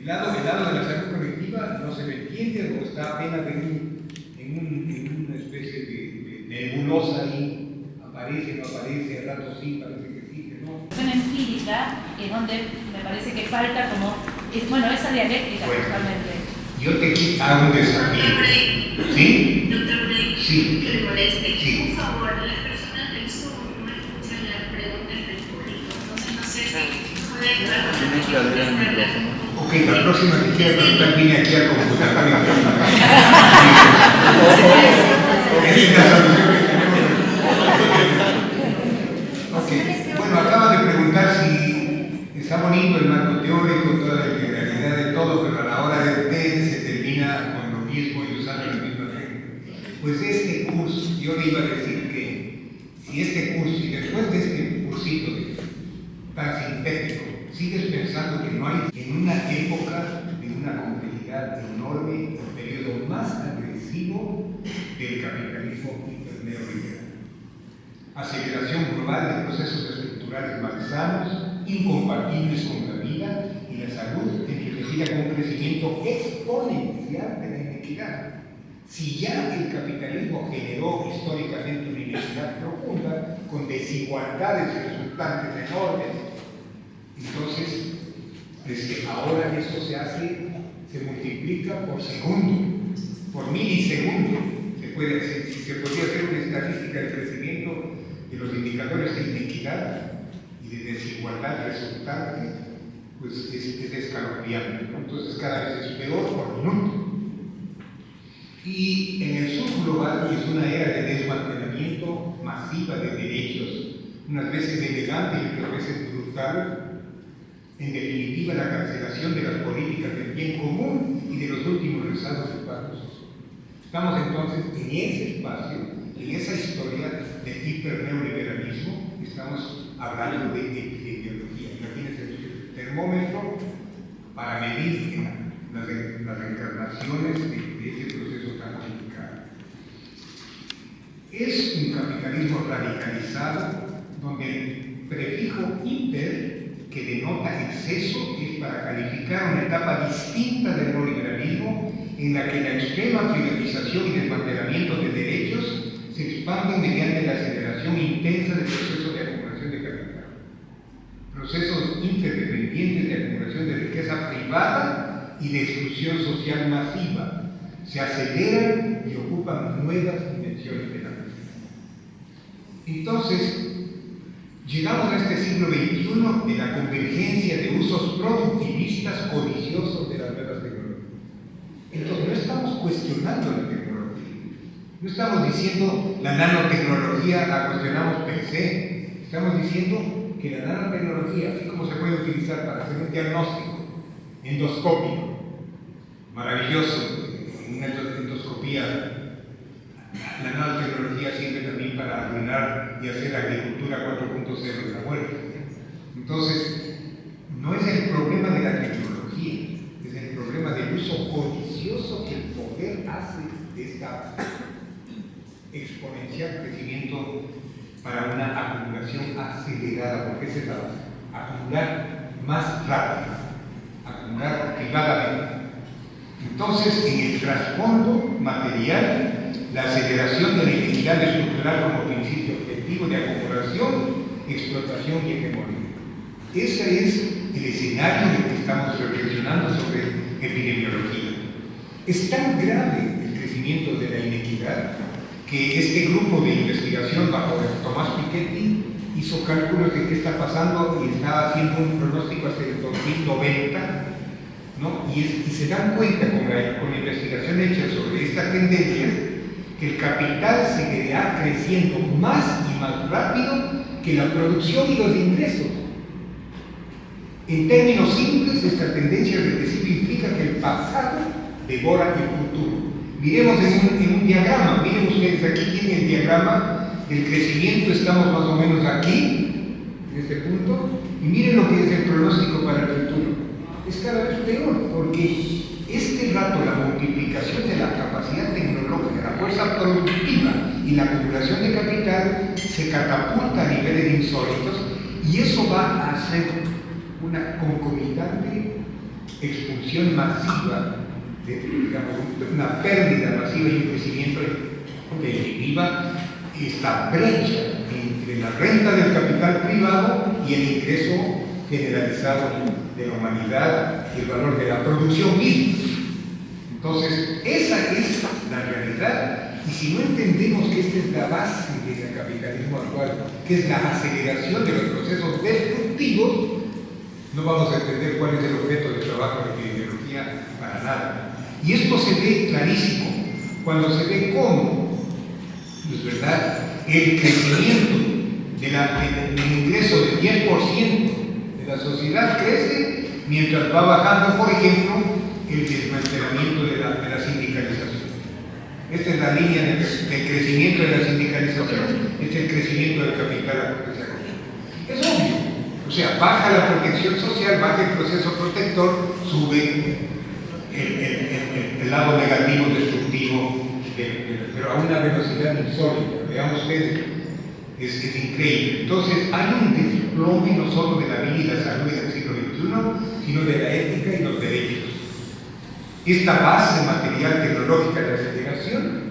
El lado de la salud colectiva no se le entiende o está apenas en una especie de nebulosa ahí, aparece, no aparece, al rato sí, parece que sí, que no. En empírica es donde me parece que falta como, esa dialéctica justamente. Yo te hago un desafío. ¿Sí? Doctor Bray, sí. que le moleste. Sí. Por favor, las personas del Zoom no escuchan las preguntas del público, entonces no sé si pueden dar. Ok, la próxima que quiera preguntar viene aquí al computador. Es la solución que tenemos. Ok, bueno, acaba de preguntar si está bonito el marco teórico, toda la integralidad de todo, pero a la hora de se termina con lo mismo y usando la misma regla. Pues este curso, yo le iba a decir que si este curso, y después de este cursito tan sintético, sigues pensando que no hay, en una época de una complejidad enorme, el periodo más agresivo del capitalismo neoliberal. Aceleración global de procesos estructurales malsanos, incompatibles con la vida y la salud, enriquecida con un crecimiento exponencial de la inequidad. Si ya el capitalismo generó históricamente una inequidad profunda, con desigualdades resultantes enormes, entonces, ahora eso se multiplica por segundo, por milisegundo. Si se podría hacer una estadística del crecimiento de los indicadores de inequidad y de desigualdad resultante, pues es escalofriante, ¿no? Entonces cada vez es peor por minuto. Y en el sur global es una era de desmantelamiento masiva de derechos, unas veces elegante y otras veces brutal. En definitiva, la cancelación de las políticas del bien común y de los últimos rezagos del pacto social. Estamos entonces en ese espacio, en esa historia del hiperneoliberalismo, estamos hablando de epidemiología. Imagínense el termómetro para medir las reencarnaciones de ese proceso tan complicado. Es un capitalismo radicalizado donde el prefijo hiper, que denota exceso, es para calificar una etapa distinta del neoliberalismo en la que la extrema privatización y desmantelamiento de derechos se expanden mediante la aceleración intensa del proceso de acumulación de capital. Procesos interdependientes de acumulación de riqueza privada y de exclusión social masiva se aceleran y ocupan nuevas dimensiones de la vida. Entonces, llegamos a este siglo XXI de la convergencia de usos productivistas codiciosos de las nuevas tecnologías. Entonces, no estamos cuestionando la tecnología. No estamos diciendo la nanotecnología la cuestionamos per se. Estamos diciendo que la nanotecnología, así como se puede utilizar para hacer un diagnóstico endoscópico, maravilloso, en una endoscopía. La nanotecnología sirve también para arruinar y hacer la agricultura 4.0 de la huerta. Entonces, no es el problema de la tecnología, es el problema del uso codicioso que el poder hace de esta exponencial crecimiento para una acumulación acelerada, porque esa es la base, acumular más rápido, acumular privadamente. Entonces, en el trasfondo material, la aceleración de la inequidad estructural como principio objetivo de acumulación, explotación y hegemonía. Ese es el escenario en el que estamos reflexionando sobre epidemiología. Es tan grave el crecimiento de la inequidad que este grupo de investigación bajo Tomás Piketty hizo cálculos de qué está pasando y está haciendo un pronóstico hasta el 2090, ¿no? Y se dan cuenta con la investigación hecha sobre esta tendencia que el capital seguirá creciendo más y más rápido que la producción y los ingresos. En términos simples, esta tendencia regresiva implica que el pasado devora el futuro. Miremos en un diagrama, miren ustedes, aquí tienen el diagrama del crecimiento, estamos más o menos aquí, en este punto, y miren lo que es el pronóstico para el futuro. Es cada vez peor, porque este rato la multiplicación de la capacidad tecnológica, la fuerza productiva y la acumulación de capital se catapulta a niveles insólitos y eso va a ser una concomitante expulsión masiva, digamos, una pérdida masiva y un crecimiento definitiva esta brecha entre la renta del capital privado y el ingreso generalizado de la humanidad y el valor de la producción misma. Entonces, esa es la realidad. Y si no entendemos que esta es la base del capitalismo actual, que es la aceleración de los procesos destructivos, no vamos a entender cuál es el objeto del trabajo de epidemiología para nada. Y esto se ve clarísimo cuando se ve cómo, es verdad, el crecimiento del ingreso del 10% de la sociedad crece mientras va bajando, por ejemplo, el desmantelamiento de la sindicalización. Esta es la línea del crecimiento de la sindicalización, este es el crecimiento del capital. Es obvio. O sea, baja la protección social, baja el proceso protector, sube el lado negativo, destructivo, pero a una velocidad insólita. Vean ustedes, es increíble. Entonces, hay un desplome no solo de la vida y la salud del siglo XXI, sino de la ética y los derechos. Esta base material tecnológica de aceleración,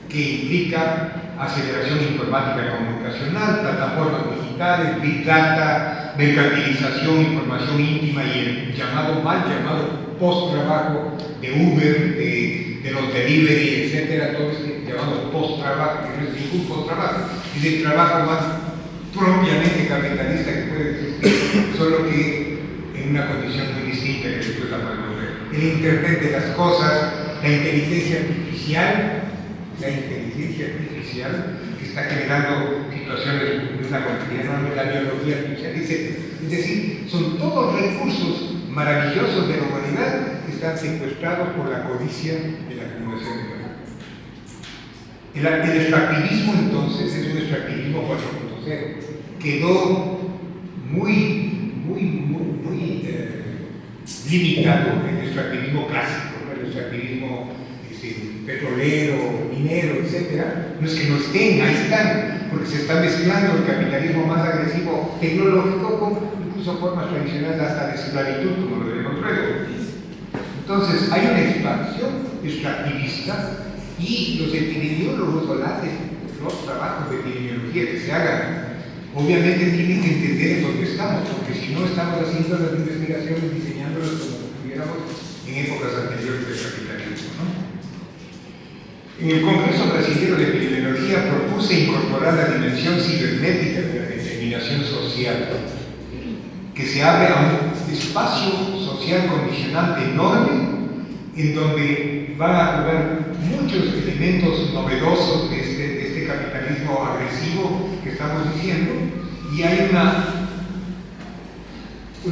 que implica aceleración informática comunicacional, plataformas digitales, big data, mercantilización, información íntima y el mal llamado post-trabajo de Uber, de los delivery, etcétera, todo este llamado post-trabajo, que no es ningún post-trabajo, es el trabajo más propiamente capitalista que puede existir, solo que en una condición muy distinta que después la podemos ver. El Internet de las cosas, la inteligencia artificial que está generando situaciones de una complejidad enorme, la biología artificial, etc. Es decir, son todos recursos maravillosos de la humanidad que están secuestrados por la codicia de la acumulación de valor. El extractivismo, entonces, es un extractivismo 4.0. Quedó muy limitado el extractivismo clásico, ¿no? El extractivismo petrolero, minero, etc. No es que no estén, ahí están, porque se está mezclando el capitalismo más agresivo tecnológico con incluso formas tradicionales hasta de esclavitud, como lo veremos luego. Entonces, hay una expansión extractivista y los epidemiólogos o los trabajos de epidemiología que se hagan, obviamente tienen que entender en dónde estamos, porque si no estamos haciendo las investigaciones, diseñándolas como si estuviéramos en épocas anteriores del capitalismo, ¿no? En el Congreso Brasileño de Epidemiología propuse incorporar la dimensión cibernética de la determinación social, que se abre a un espacio social condicionante enorme, en donde van a jugar muchos elementos novedosos de este capitalismo agresivo que estamos diciendo, y hay una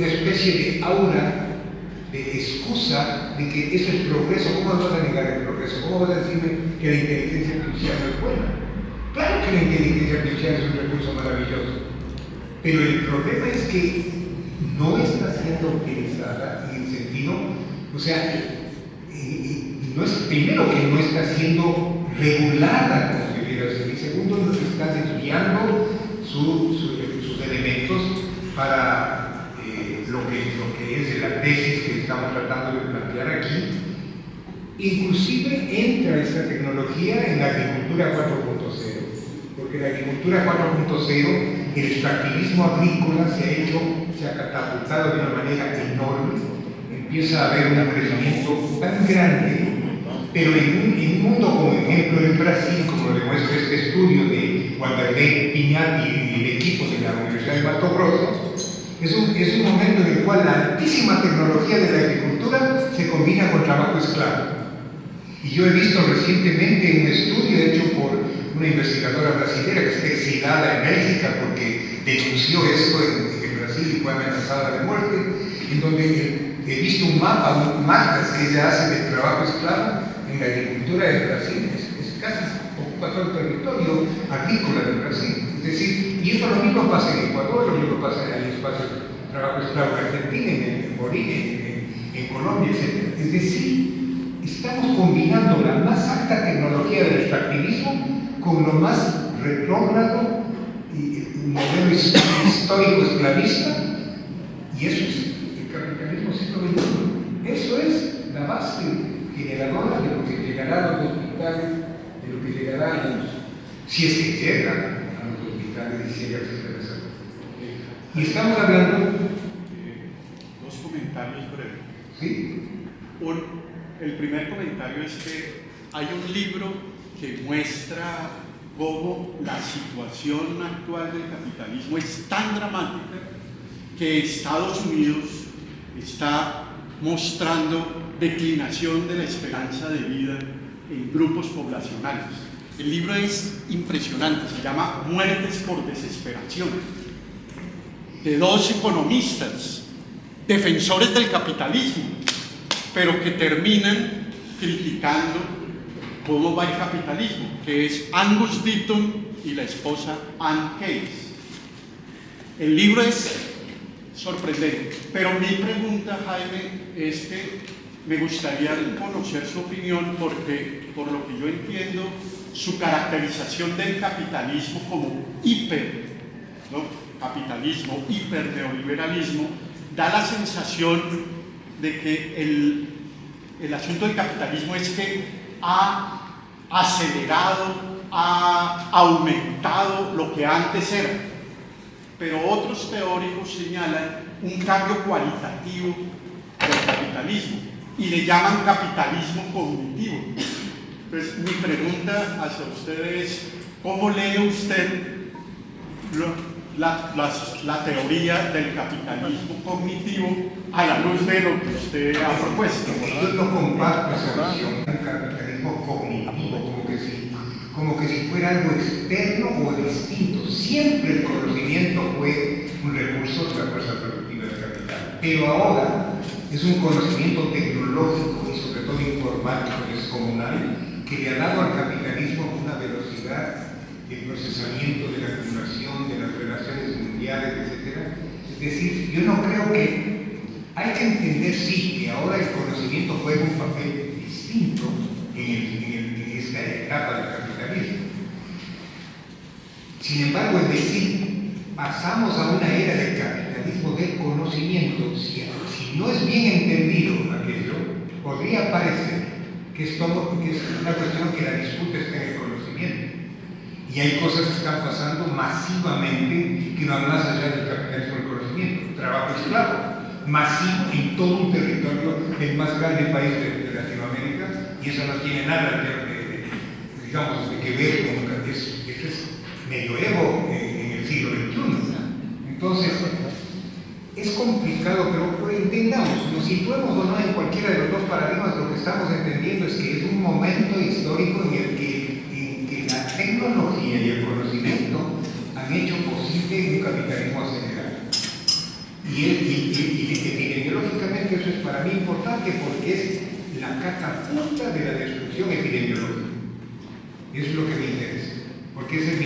especie de aura, de excusa de que eso es progreso. ¿Cómo vas a negar el progreso? ¿Cómo vas a decirme que la inteligencia artificial no es buena? Claro que la inteligencia artificial es un recurso maravilloso, pero el problema es que no está siendo utilizada en el sentido, o sea, no es, primero que no está siendo regulada como debiera ser, y segundo, nos está desviando sus elementos para lo que es la tesis que estamos tratando de plantear aquí. Inclusive entra esa tecnología en la agricultura 4.0, porque la agricultura 4.0, el extractivismo agrícola se ha catapultado de una manera enorme, empieza a haber un crecimiento tan grande, pero en un mundo como ejemplo en Brasil, como lo demuestra este estudio de Wanderlei Pignatti y el equipo de la Universidad de Mato Grosso, es un momento en el cual la altísima tecnología de la agricultura se combina con trabajo esclavo. Y yo he visto recientemente un estudio hecho por una investigadora brasileña que está exilada en Bélgica porque denunció esto en Brasil y fue amenazada de muerte, en donde he visto un mapa, mapas que ella hace del trabajo esclavo en la agricultura de Brasil. Es casi ocupa todo el territorio agrícola de Brasil. Es decir, y esto lo mismo pasa en Ecuador, lo mismo pasa en el espacio de trabajo esclavo en Argentina, en Bolivia, en Colombia, etc. Es decir, estamos combinando la más alta tecnología del extractivismo con lo más retrógrado y un modelo histórico esclavista, y eso es el capitalismo siglo XXI. base generadora de lo que llegará a los hospitales, de lo que llegará a los, si es que llega a los hospitales y si hay acceso a la salud. Y estamos hablando. Dos comentarios breves. ¿Sí? El primer comentario es que hay un libro que muestra cómo la situación actual del capitalismo es tan dramática que Estados Unidos está mostrando declinación de la esperanza de vida en grupos poblacionales. El libro es impresionante, se llama Muertes por Desesperación, de dos economistas, defensores del capitalismo, pero que terminan criticando cómo va el capitalismo, que es Angus Deaton y la esposa Ann Case. El libro es sorprendente, pero mi pregunta, Jaime, es que me gustaría conocer su opinión porque, por lo que yo entiendo, su caracterización del capitalismo como capitalismo, hiperneoliberalismo, da la sensación de que el asunto del capitalismo es que ha acelerado, ha aumentado lo que antes era. Pero otros teóricos señalan un cambio cualitativo del capitalismo y le llaman capitalismo cognitivo. Entonces, mi pregunta hacia ustedes es, ¿cómo lee usted la teoría del capitalismo cognitivo a la luz de lo que usted ha propuesto? Yo no comparto esa visión del capitalismo cognitivo, como que si fuera algo externo o distinto. Siempre el conocimiento fue un recurso de la fuerza productiva del capital, pero ahora es un conocimiento tecnológico y sobre todo informático, descomunal, que le ha dado al capitalismo una velocidad de procesamiento de la acumulación, de las relaciones mundiales, etc. Es decir, yo no creo que hay que entender, sí, que ahora el conocimiento juega un papel distinto en esta etapa del capitalismo. Sin embargo, es decir, pasamos a una era del capitalismo del conocimiento. Si no es bien entendido aquello, podría parecer que es una cuestión que la disputa está en el conocimiento. Y hay cosas que están pasando masivamente que van más allá del capitalismo del conocimiento. Trabajo esclavo, masivo en todo un territorio, el más grande país de Latinoamérica, y eso no tiene nada que ver con eso. Es medioevo en el siglo XXI. Entonces, es complicado, pero entendamos, nos situemos o no en cualquiera de los dos paradigmas, lo que estamos entendiendo es que es un momento histórico en el que la tecnología y el conocimiento han hecho posible un capitalismo acelerado. Y epidemiológicamente eso es para mí importante porque es la catapulta de la destrucción epidemiológica. Eso es lo que me interesa, porque esa es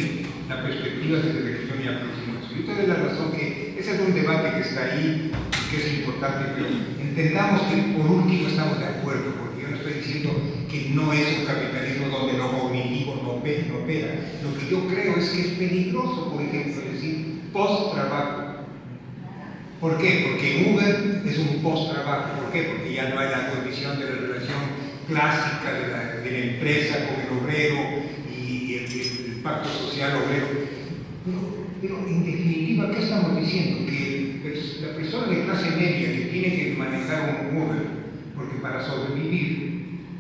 la perspectiva desde la que yo me aproximo. Y usted la razón que ese es un debate que está ahí y que es importante, pero entendamos que por último estamos de acuerdo, porque yo no estoy diciendo que no es un capitalismo donde lo cognitivo no opera. Lo que yo creo es que es peligroso, por ejemplo, decir post-trabajo. ¿Por qué? Porque Uber es un post-trabajo. ¿Por qué? Porque ya no hay la condición de la relación clásica de la empresa con el obrero y el pacto social obrero. Pero en definitiva, ¿qué estamos diciendo? Que la persona de clase media que tiene que manejar un Uber, porque para sobrevivir,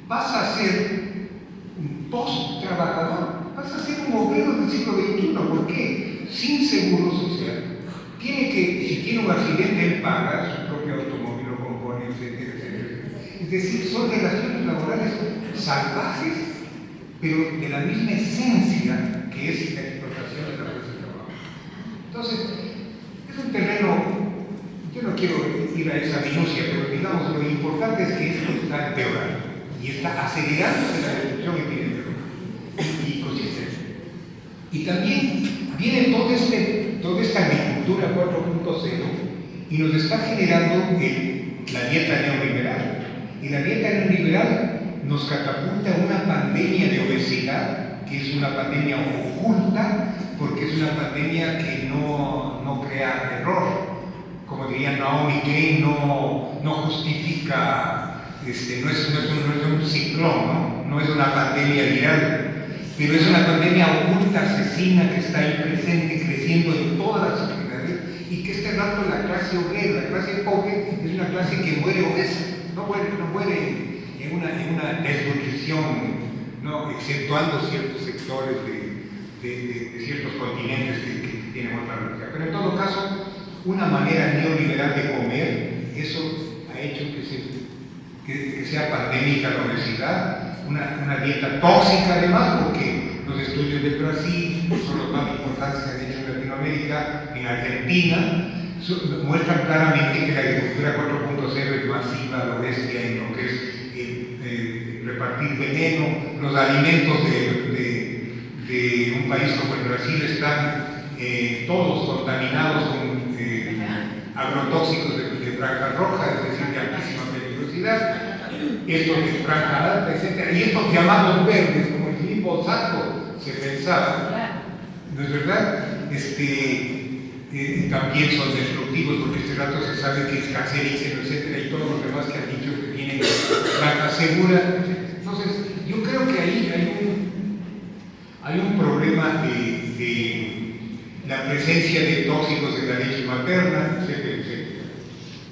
pasa a ser un post-trabajador, pasa a ser un obrero del siglo XXI. ¿Por qué? Sin seguro social. Si tiene un accidente, él paga su propio automóvil, lo compone, etcétera, etcétera. Es decir, son relaciones laborales salvajes, pero de la misma esencia que es la explotación de la fuerza de trabajo. Entonces, es un terreno, yo no quiero ir a esa minucia, pero digamos, lo importante es que esto está empeorando y está acelerando la destrucción epidemiológica y consistente. Y también viene toda esta agricultura 4.0 y nos está generando la dieta neoliberal. Y la dieta neoliberal nos catapulta a una pandemia de obesidad, que es una pandemia oculta, porque es una pandemia que no crea error. Como diría Naomi Klein, no justifica no es un ciclón, no es una pandemia viral, pero es una pandemia oculta, asesina, que está ahí presente, creciendo en todas las sociedades, y que este rato la clase obrera, la clase pobre, es una clase que muere obesa, no muere en una desnutrición, ¿no? Exceptuando ciertos sectores de ciertos continentes que tienen otra realidad. Pero en todo caso, una manera neoliberal de comer, eso ha hecho que sea pandémica la obesidad, una dieta tóxica además, porque los estudios de Brasil, son los más importantes que han hecho en Latinoamérica, en Argentina, muestran claramente que la agricultura 4.0 es masiva, la bestia en lo que es repartir veneno. Los alimentos de un país como el Brasil están todos contaminados con agrotóxicos de franja roja, es decir, de altísima peligrosidad, estos de franja alta, etc. Y estos llamados verdes, como el glifosato se pensaba, ¿no es verdad? También son destructivos, porque este rato se sabe que es cancerígeno, etc. Y todos los demás que han dicho que tienen franja segura. Entonces, yo creo que ahí hay un problema de la presencia de tóxicos en la leche materna, etc.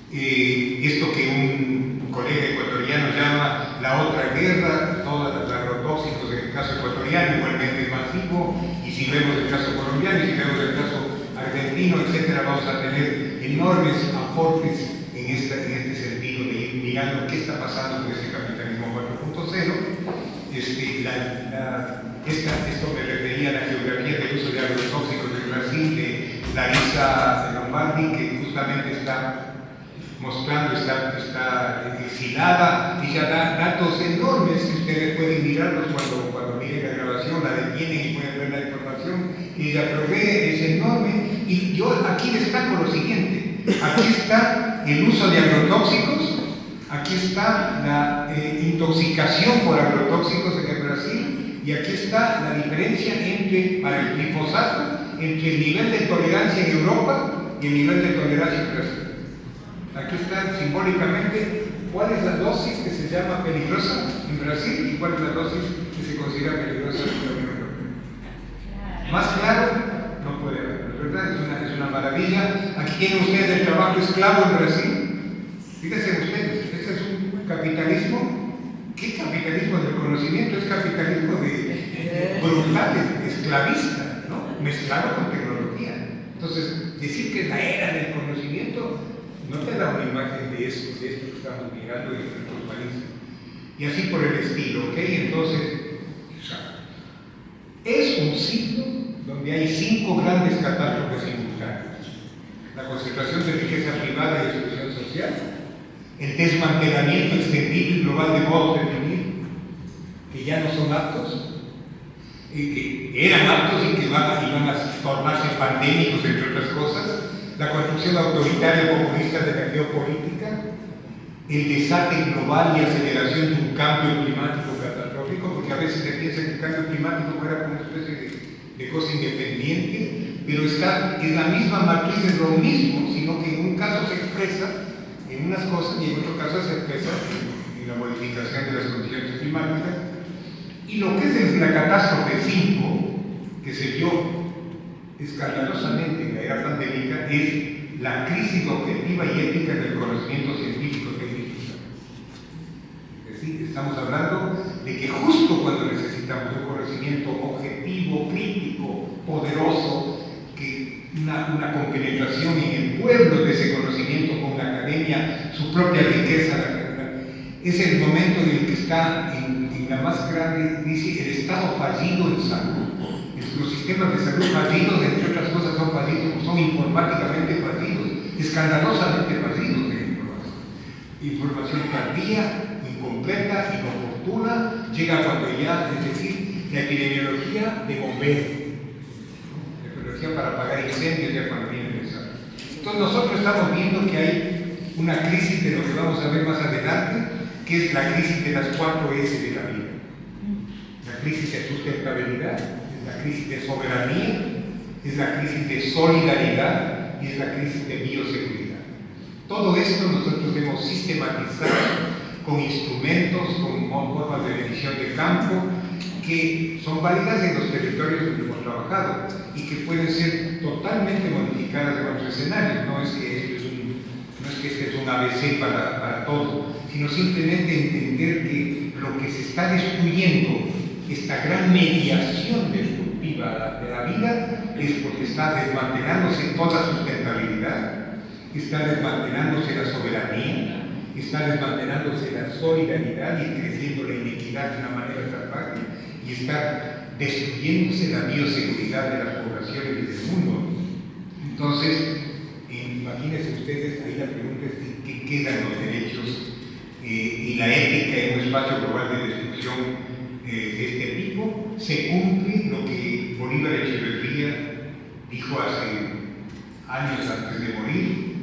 Esto que un colega ecuatoriano llama la otra guerra, todos los agrotóxicos en el caso ecuatoriano igualmente es masivo, y si vemos el caso colombiano y si vemos el caso argentino, etc., vamos a tener enormes aportes en este sentido de ir mirando qué está pasando con este capitalismo 4.0. Esto me refería a la geografía del uso de agrotóxicos en Brasil, de Larissa Lombardi, que justamente está mostrando, está exilada, y ya da datos enormes que ustedes pueden mirarlos cuando miren la grabación, la detienen y pueden ver la información, y ella provee, es enorme. Y yo aquí destaco lo siguiente: aquí está el uso de agrotóxicos, aquí está la intoxicación por agrotóxicos en el Brasil, y aquí está la diferencia para el glifosato, entre el nivel de tolerancia en Europa y el nivel de tolerancia en Brasil. Aquí está simbólicamente cuál es la dosis que se llama peligrosa en Brasil y cuál es la dosis que se considera peligrosa en la Unión Europea. Más claro no puede haber, ¿verdad? Es una maravilla. Aquí tienen ustedes el trabajo esclavo en Brasil. Fíjense ustedes, este es un capitalismo. ¿Qué capitalismo del conocimiento? Es capitalismo brutal, esclavista, ¿no? Mezclado con tecnología. Entonces, decir que es la era del conocimiento no te da una imagen de esto que estamos mirando en nuestros países. Y así por el estilo, ¿ok? Entonces, es un ciclo donde hay 5 grandes catástrofes simultáneas: la concentración de riqueza privada y exclusión social, el desmantelamiento extendido y global de modos de vivir, que ya no son aptos, que eran aptos y que iban a tornarse pandémicos, entre otras cosas, la construcción autoritaria populista de la geopolítica, el desate global y aceleración de un cambio climático catastrófico, porque a veces se piensa que el cambio climático fuera como una especie de cosa independiente, pero es la misma matriz, es lo mismo, sino que en un caso se expresa en unas cosas y en otro caso se expresa en la modificación de las condiciones climáticas. Y lo que es la catástrofe 5, que se vio escandalosamente en la era pandémica, es la crisis objetiva y ética del conocimiento científico técnico. Es decir, estamos hablando de que justo cuando necesitamos un conocimiento objetivo, crítico, poderoso, que una compenetración en el pueblo de ese conocimiento con la academia, su propia riqueza, es el momento en el que está en la más grande crisis el Estado fallido en salud. Los sistemas de salud fallidos, entre otras cosas, son informáticamente fallidos, escandalosamente fallidos en información tardía, incompleta, inoportuna, llega cuando ya, es decir, la epidemiología de bombero, la epidemiología para apagar incendios ya cuando viene el desastre. Entonces nosotros estamos viendo que hay una crisis de lo que vamos a ver más adelante, que es la crisis de las 4 S de la vida: la crisis de sustentabilidad, la crisis de soberanía, es la crisis de solidaridad y es la crisis de bioseguridad. Todo esto nosotros hemos sistematizado con instrumentos, con formas de medición de campo, que son válidas en los territorios donde hemos trabajado y que pueden ser totalmente modificadas en otros escenarios. No es que este es un ABC para todo, sino simplemente entender que lo que se está destruyendo, esta gran mediación destructiva de la vida, es porque está desmantelándose toda sustentabilidad, está desmantelándose la soberanía, está desmantelándose la solidaridad y creciendo la inequidad de una manera salvaje, y está destruyéndose la bioseguridad de las poblaciones y del mundo. Entonces, imagínense ustedes, ahí la pregunta es ¿qué quedan los derechos y la ética en un espacio global de destrucción de este tipo? Se cumple lo que Bolívar Echeverría dijo hace años antes de morir,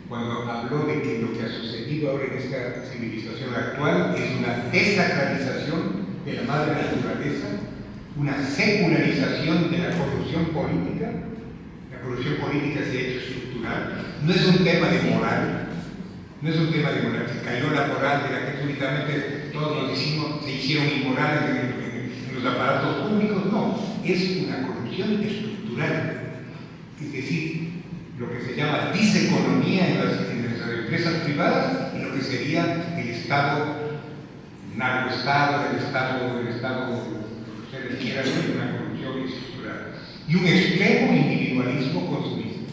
cuando habló de que lo que ha sucedido ahora en esta civilización actual es una desacralización de la madre naturaleza, una secularización de la corrupción política. La corrupción política se ha hecho estructural, no es un tema de moral, no es un tema de moral, se cayó la moral de la que únicamente todos nos decimos, se hicieron inmorales en los aparatos públicos, no, es una corrupción estructural, es decir, lo que se llama diseconomía en las empresas privadas y lo que sería el Estado, narcoestado, el Estado, lo que ustedes quieran, una corrupción estructural. Y un extremo individualismo consumista.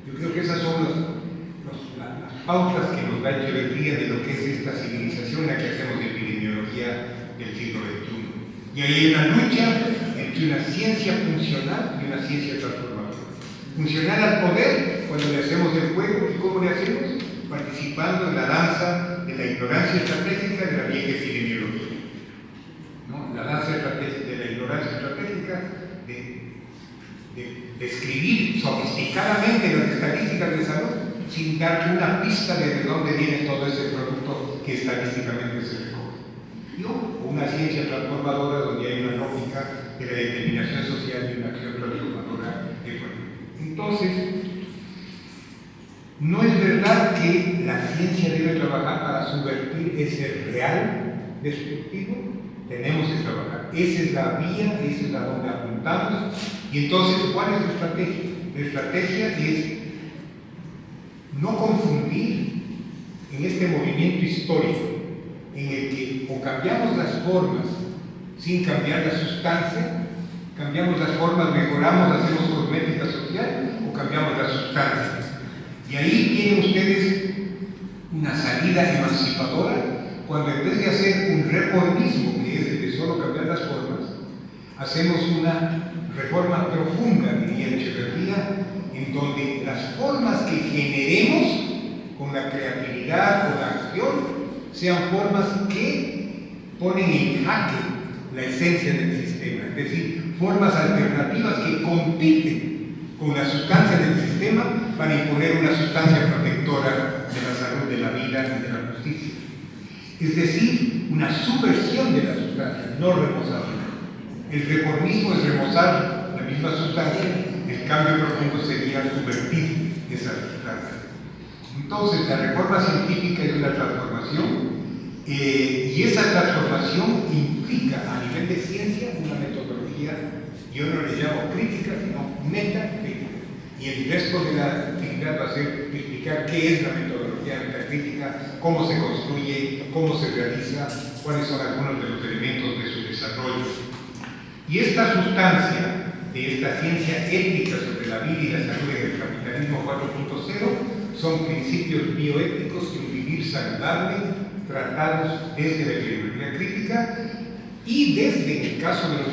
Yo creo que esas son las pautas que nos da Echeverría de lo que es esta civilización en la que hacemos epidemiología del siglo XXI. Y ahí hay una lucha entre una ciencia funcional y una ciencia transformadora. Funcional al poder, cuando le hacemos el juego, ¿y cómo le hacemos? Participando en la danza de la ignorancia estratégica de la vieja epidemiología. ¿No? La danza de la ignorancia estratégica de describir sofisticadamente las estadísticas de salud sin dar una pista de dónde viene todo ese producto que estadísticamente se recoge. ¿No? Una ciencia transformadora donde hay una lógica de la determinación social y una acción transformadora económica. Entonces, no es verdad que la ciencia debe trabajar para subvertir ese real destructivo. Tenemos que trabajar. Esa es la vía, esa es la donde apuntamos. Y entonces, ¿cuál es la estrategia? La estrategia es no confundir en este movimiento histórico en el que o cambiamos las formas sin cambiar la sustancia, cambiamos las formas, mejoramos, hacemos cosmética social o cambiamos la sustancia. Y ahí tienen ustedes una salida emancipadora cuando en vez de hacer un reformismo, que es el de solo cambiar las formas, hacemos una reforma profunda, diría Echeverría, en donde las formas que generemos con la creatividad, con la acción, sean formas que ponen en jaque la esencia del sistema, es decir, formas alternativas que compiten con la sustancia del sistema para imponer una sustancia protectora de la salud, de la vida y de la justicia. Es decir, una subversión de la sustancia, no remozarla. El reformismo es remozar la misma sustancia, el cambio profundo sería subvertir esa sustancia. Entonces, la reforma científica es una transformación y esa transformación implica a nivel de ciencia una metodología, yo no le llamo crítica, sino metacrítica. Y el resto de la actividad va a ser explicar qué es la metodología metacrítica, cómo se construye, cómo se realiza, cuáles son algunos de los elementos de su desarrollo. Y esta sustancia de esta ciencia ética sobre la vida y la salud en el capitalismo 4.0 son principios bioéticos y un vivir saludable tratados desde la epidemiología crítica y desde, en el caso de los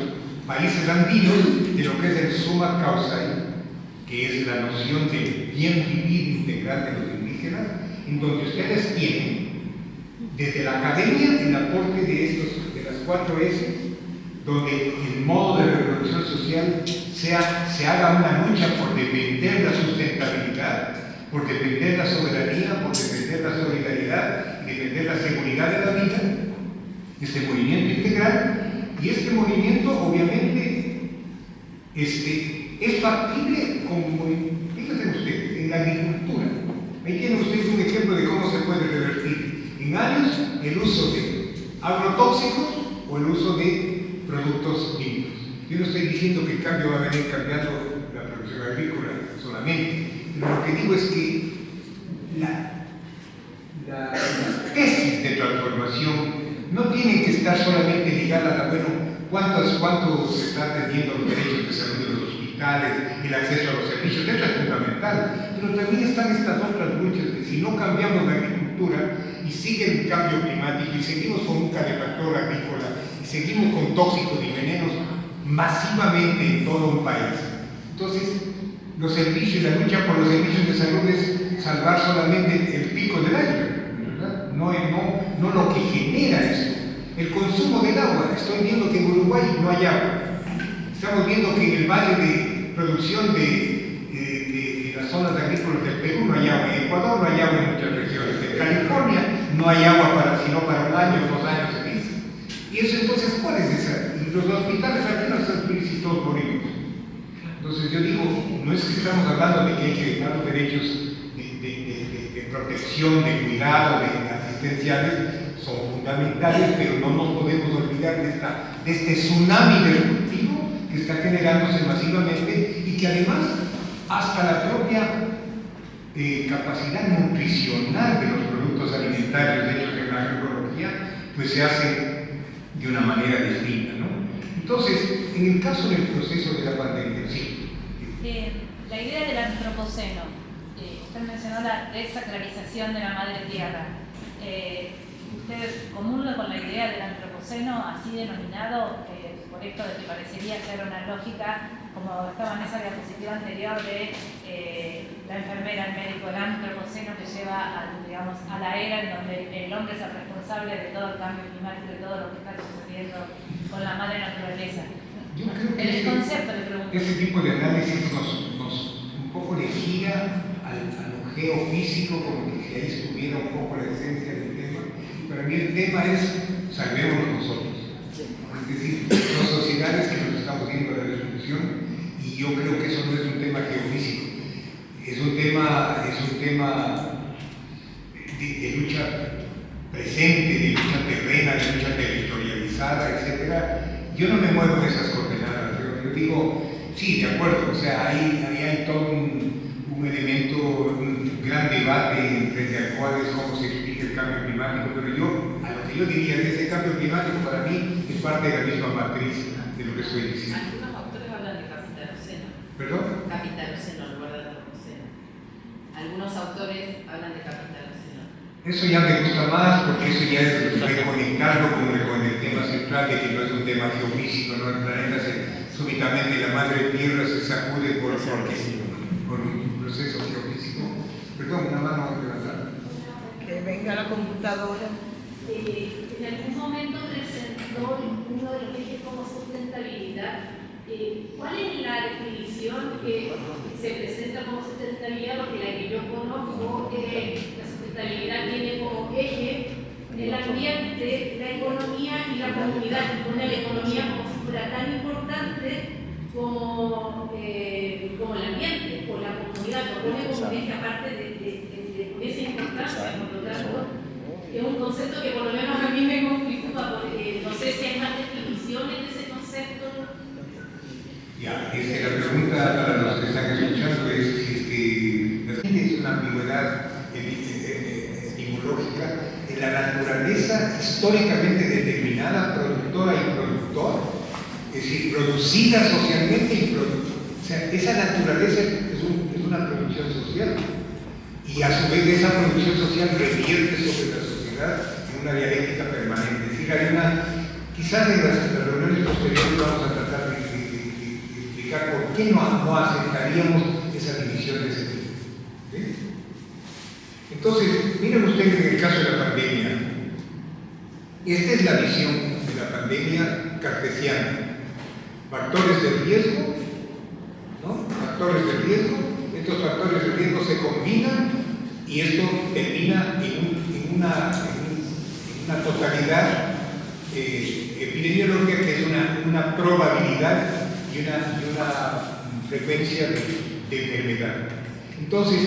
países andinos, de lo que es el summa causae, que es la noción de bien vivir integral de los indígenas, en donde ustedes tienen desde la academia el aporte de las 4 S, donde el modo de reproducción social se haga una lucha por defender la sustentabilidad, por defender la soberanía, por defender la solidaridad y defender la seguridad de la vida, este movimiento integral. Y este movimiento obviamente es factible como, fíjense ustedes, en la agricultura. Ahí tienen ustedes un ejemplo de cómo se puede revertir. En ordinarios, el uso de agrotóxicos o el uso de productos limpios. Yo no estoy diciendo que el cambio va a venir cambiando la producción agrícola solamente, pero lo que digo es que las tesis de transformación no tienen que estar solamente ligadas a, bueno, cuánto se están atendiendo los derechos de salud de los hospitales, el acceso a los servicios, eso es fundamental, pero también están estas otras luchas que si no cambiamos la agricultura y sigue el cambio climático y seguimos con un calefactor agrícola y seguimos con tóxicos y venenos masivamente en todo un país, entonces los servicios, la lucha por los servicios de salud es salvar solamente el pico del iceberg, ¿verdad? No lo que genera eso. El consumo del agua, estoy viendo que en Uruguay no hay agua. Estamos viendo que en el valle de producción de las zonas agrícolas del Perú no hay agua, en Ecuador no hay agua en muchas regiones, en California no hay agua sino para un año, 2 años se dice. Y eso entonces, ¿cuál es esa? Y los hospitales aquí no están todos morimos. Entonces yo digo, no es que estamos hablando de que hay que dejar los derechos de protección, de cuidado, de asistenciales, son fundamentales, pero no nos podemos olvidar de este tsunami destructivo que está generándose masivamente y que además hasta la propia capacidad nutricional de los productos alimentarios hechos en la agroecología pues se hace de una manera distinta, ¿no? Entonces, en el caso del proceso de la pandemia, sí. La idea del antropoceno, usted mencionó la desacralización de la madre tierra. ¿Usted comulga con la idea del antropoceno así denominado, por esto de que parecería ser una lógica, como estaba en esa diapositiva anterior de la enfermera, el médico, el antropoceno que lleva a la era en donde el hombre es el responsable de todo el cambio climático, de todo lo que está sucediendo con la madre naturaleza? Yo creo que el concepto le pregunto. Ese tipo de análisis nos un poco le gira a lo geofísico, como que si ahí estuviera un poco la esencia del tema. Para mí el tema es salvémonos nosotros. Es decir, son sociedades que nos estamos viendo a la destrucción y yo creo que eso no es un tema geofísico. Es un tema de lucha presente, de lucha terrena, de lucha territorializada, etc. Yo no me muevo en esas coordenadas. Yo digo, sí, de acuerdo, o sea, ahí hay todo un elemento, un gran debate frente al cual es cómo se explica el cambio climático, pero a lo que yo diría es que ese cambio climático para mí es parte de la misma matriz de lo que estoy diciendo. Algunos autores hablan de capitaloceno. ¿Perdón? Capitaloceno, en lugar de antropoceno. Algunos autores hablan de capitaloceno. Eso ya me gusta más porque eso ya es reconectarlo con el tema central de que no es un tema geofísico, ¿no? El planeta súbitamente la madre tierra se sacude por un proceso geofísico. Perdón, una mano levantada. Que venga la computadora. En algún momento presentó uno de los ejes como sustentabilidad. ¿Cuál es la definición que se presenta como sustentabilidad? Porque la que yo conozco, la sustentabilidad tiene como eje el ambiente, la economía y la comunidad. Pone la economía como si fuera tan importante como el ambiente o la comunidad. Lo pone como un eje aparte de esa importancia. Por lo tanto, es un concepto que por lo menos a mí me conflictúa, porque no sé si hay más definiciones de ese concepto. Ya, la pregunta para los que están escuchando es si es una ambigüedad etimológica en la naturaleza históricamente determinada, productora y productor, es decir, producida socialmente y o sea, esa naturaleza es una producción social y a su vez esa producción social revierte sobre la sociedad en una dialéctica permanente. Es decir, quizás en las reuniones posteriores vamos a tratar de explicar por qué no aceptaríamos esa división de ese tipo. ¿Sí? Entonces, miren ustedes en el caso de la pandemia. Esta es la visión de la pandemia cartesiana. Factores de riesgo, ¿no? Factores de riesgo. Estos factores de riesgo se combinan y esto termina en una totalidad epidemiológica que es una probabilidad y una frecuencia de enfermedad. Entonces,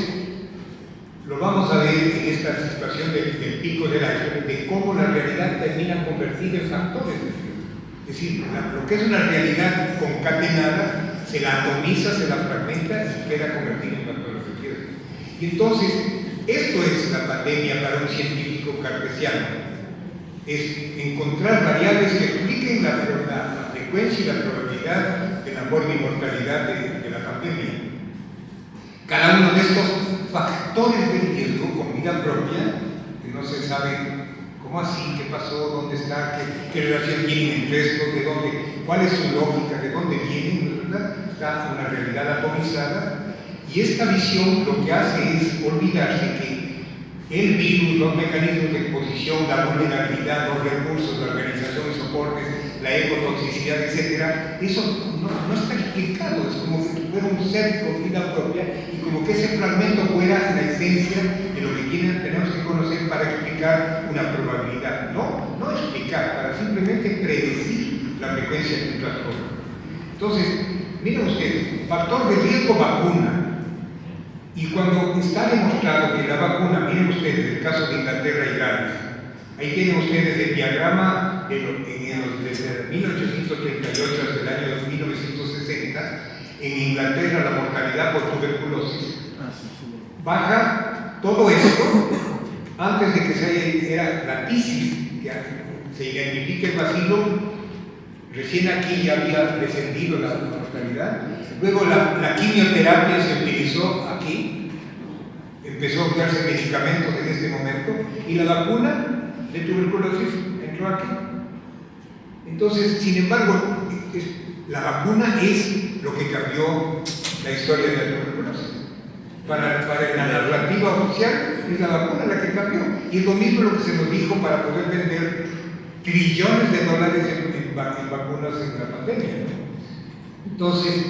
lo vamos a ver en esta situación del pico del iceberg, de cómo la realidad termina convertida en factores de riesgo. Es decir, lo que es una realidad concatenada se la atomiza, se la fragmenta y queda convertida en factores de riesgo. Y entonces, esto es la pandemia para un científico cartesiano. Es encontrar variables que expliquen la frecuencia y la probabilidad de la muerte y mortalidad de la pandemia. Cada uno de estos factores de riesgo con vida propia, que no se sabe cómo así, qué pasó, dónde está, qué relación tienen entre estos, de dónde, cuál es su lógica, de dónde vienen, ¿verdad? Está una realidad atomizada. Y esta visión lo que hace es olvidarse que el virus, los mecanismos de exposición, la vulnerabilidad, los recursos, la organización y soportes, la ecotoxicidad, etc., eso no está explicado. Es como que fuera un ser con vida propia y como que ese fragmento fuera la esencia de lo que tenemos que conocer para explicar una probabilidad. No explicar, para simplemente predecir la frecuencia de un trastorno. Entonces, miren ustedes, factor de riesgo vacuna. Y cuando está demostrado que la vacuna, miren ustedes el caso de Inglaterra y Gales, ahí tienen ustedes el diagrama desde 1838 hasta el año 1960, en Inglaterra la mortalidad por tuberculosis baja todo esto antes de que era la tisis, que se identifique el bacilo. Recién aquí ya había descendido la mortalidad. Luego la quimioterapia se utilizó aquí, empezó a usarse medicamentos en este momento, y la vacuna de tuberculosis entró aquí. Entonces, sin embargo, la vacuna es lo que cambió la historia de la tuberculosis. Para la narrativa oficial es la vacuna la que cambió. Y es lo mismo lo que se nos dijo para poder vender trillones de dólares en vacunas en la pandemia. Entonces,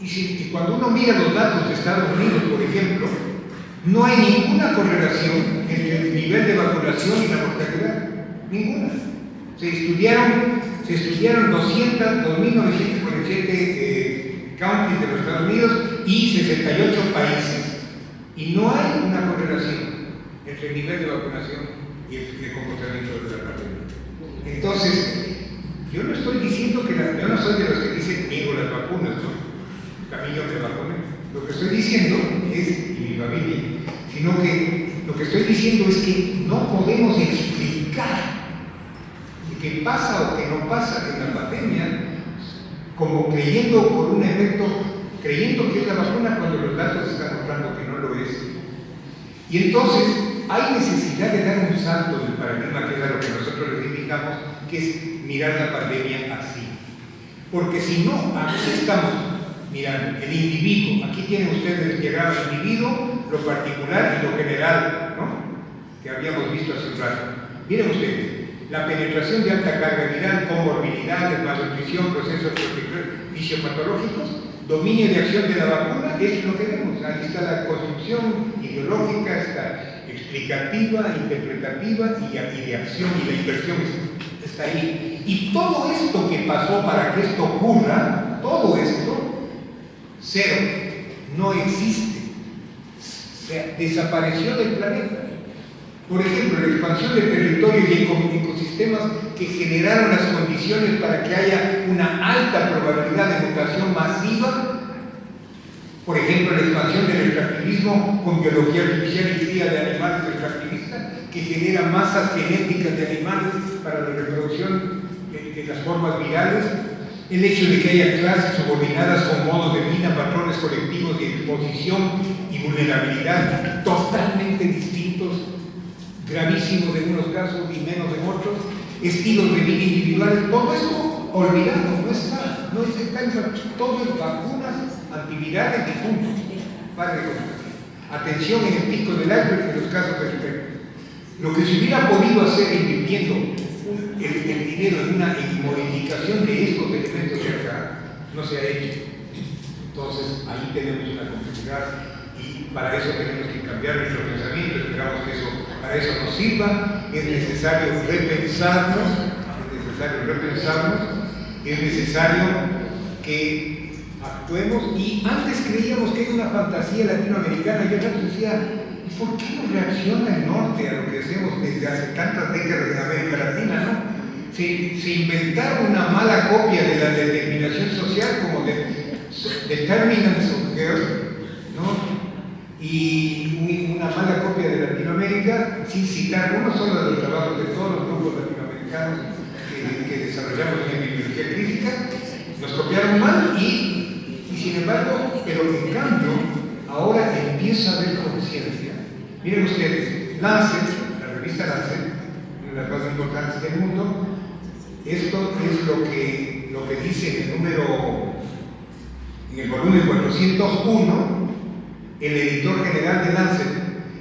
y cuando uno mira los datos de Estados Unidos, por ejemplo, no hay ninguna correlación entre el nivel de vacunación y la mortalidad. Ninguna. Se estudiaron 2.947 counties de los Estados Unidos y 68 países. Y no hay una correlación entre el nivel de vacunación y el comportamiento de la pandemia. Entonces, yo no estoy diciendo yo no soy de los que dicen niego las vacunas, ¿no? Camino de vacunas. Lo que estoy diciendo es, y mi familia, sino que lo que estoy diciendo es que no podemos explicar qué pasa o qué no pasa en la pandemia como creyendo por un efecto, creyendo que es la vacuna cuando los datos están mostrando que no lo es. Y entonces hay necesidad de dar un salto del paradigma, que es a lo que nosotros les indicamos, que es mirar la pandemia así. Porque si no, aquí estamos mirando el individuo. Aquí tienen ustedes el diagrama del individuo, lo particular y lo general, ¿no? Que habíamos visto hace un rato. Miren ustedes, la penetración de alta carga viral, comorbilidades, malnutrición, procesos fisiopatológicos, dominio de acción de la vacuna, es lo que vemos. Ahí está la construcción ideológica, está explicativa, interpretativa y de acción, y la inversión está ahí. Y todo esto que pasó para que esto ocurra, todo esto, cero, no existe. O sea, desapareció del planeta. Por ejemplo, la expansión de territorios y ecosistemas que generaron las condiciones para que haya una alta probabilidad de mutación masiva. Por ejemplo, la expansión del extractivismo con biología artificial y cría de animales extractivistas, que genera masas genéticas de animales para la reproducción de las formas virales. El hecho de que haya clases subordinadas con modos de vida, patrones colectivos de exposición y vulnerabilidad totalmente distintos, gravísimos en unos casos y menos en otros, estilos de vida individuales, todo esto olvidado, no está en todo es vacunas, antivirales y puntos. Para atención en el pico del iceberg en los casos de respecto. Lo que se hubiera podido hacer invirtiendo el dinero en modificación de estos elementos de acá, no se ha hecho. Entonces, ahí tenemos una complejidad y para eso tenemos que cambiar nuestro pensamiento. Esperamos que para eso nos sirva. Es necesario repensarnos, es necesario que actuemos. Y antes creíamos que era una fantasía latinoamericana. Yo antes decía, ¿por qué no reacciona el norte a lo que hacemos desde hace tantas décadas en América Latina, no? Se inventaron una mala copia de la determinación social como determinants of girth, ¿no? Y una mala copia de Latinoamérica, sin citar uno solo de los trabajos de todos los grupos latinoamericanos que desarrollamos en bibliología crítica, nos copiaron mal y sin embargo, pero en cambio, ahora empieza a haber conciencia. Miren ustedes, Lancet, la revista Lancet, una de las más importantes del mundo, esto es lo que dice en el volumen 401, el editor general de Lancet.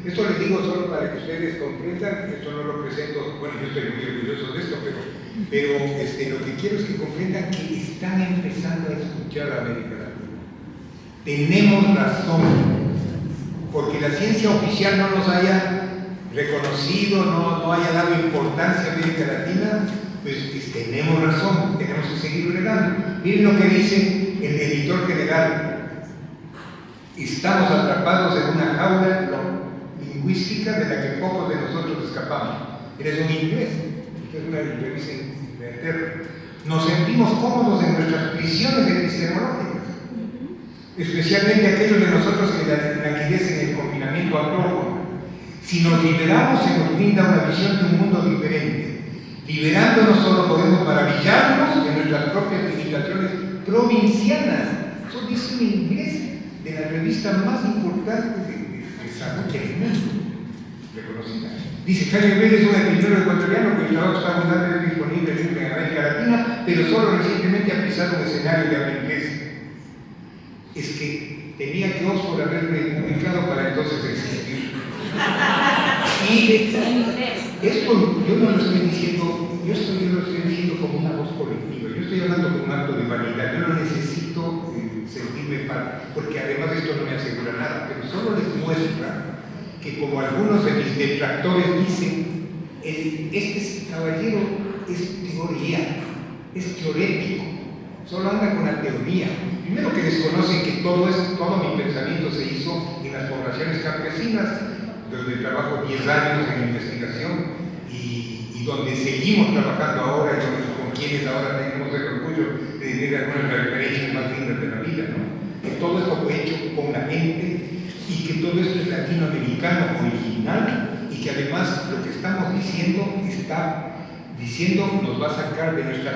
Esto les digo solo para que ustedes comprendan, esto no lo presento, bueno, yo estoy muy orgulloso de esto, pero lo que quiero es que comprendan que están empezando a escuchar a América Latina. Tenemos razón, porque la ciencia oficial no nos haya reconocido, no haya dado importancia a América Latina, pues tenemos razón, tenemos que seguir bregando. Miren lo que dice el editor general. Estamos atrapados en una jaula lingüística de la que pocos de nosotros escapamos. Eres un inglés, es una revista en Inglaterra. Nos sentimos cómodos en nuestras prisiones epistemológicas, especialmente aquellos de nosotros que languidecen en el confinamiento autónomo. Si nos liberamos, se nos brinda una visión de un mundo diferente. Liberándonos solo podemos maravillarnos de nuestras propias limitaciones provincianas. Eso dice un inglés de la revista más importante de salud del mundo, reconocida. Dice, Jaime Vélez es un escritor ecuatoriano cuyo trabajo está abundantemente disponible en América Latina, pero solo recientemente ha pisado un escenario de habla inglesa. Es que tenía que Oxford haberme publicado para entonces existir. Y esto yo no lo estoy diciendo, yo lo estoy diciendo como una voz colectiva, yo estoy hablando como un acto de vanidad, yo no necesito sentirme porque además esto no me asegura nada, pero solo les muestra que como algunos de mis detractores dicen, este caballero es teoría, es teorético, solo anda con la teoría. Primero que desconocen que todo mi pensamiento se hizo en las poblaciones campesinas, donde trabajo 10 años en investigación y donde seguimos trabajando ahora y con quienes ahora tenemos el orgullo de tener algunas de las referencias más lindas de la vida, ¿no? Que todo esto fue hecho con la mente y que todo esto es latinoamericano original y que además lo que estamos diciendo nos va a sacar de nuestras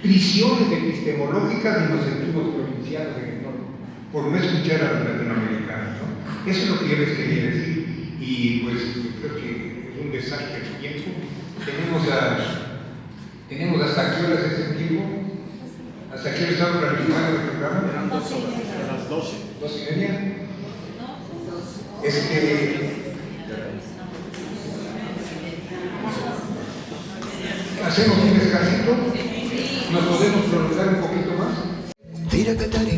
prisiones epistemológicas y nos sentimos provincianos en el norte por no escuchar a los latinoamericanos, ¿no? Eso es lo que yo les quería decir. Y pues yo creo que es un desastre el tiempo. Tenemos hasta qué horas es el tiempo. ¿Hasta qué hora estamos planificando el programa? Eran 2 horas, a las 12. 12:30. Hacemos un descansito. ¿Nos podemos prolongar un poquito más? Tira Catari,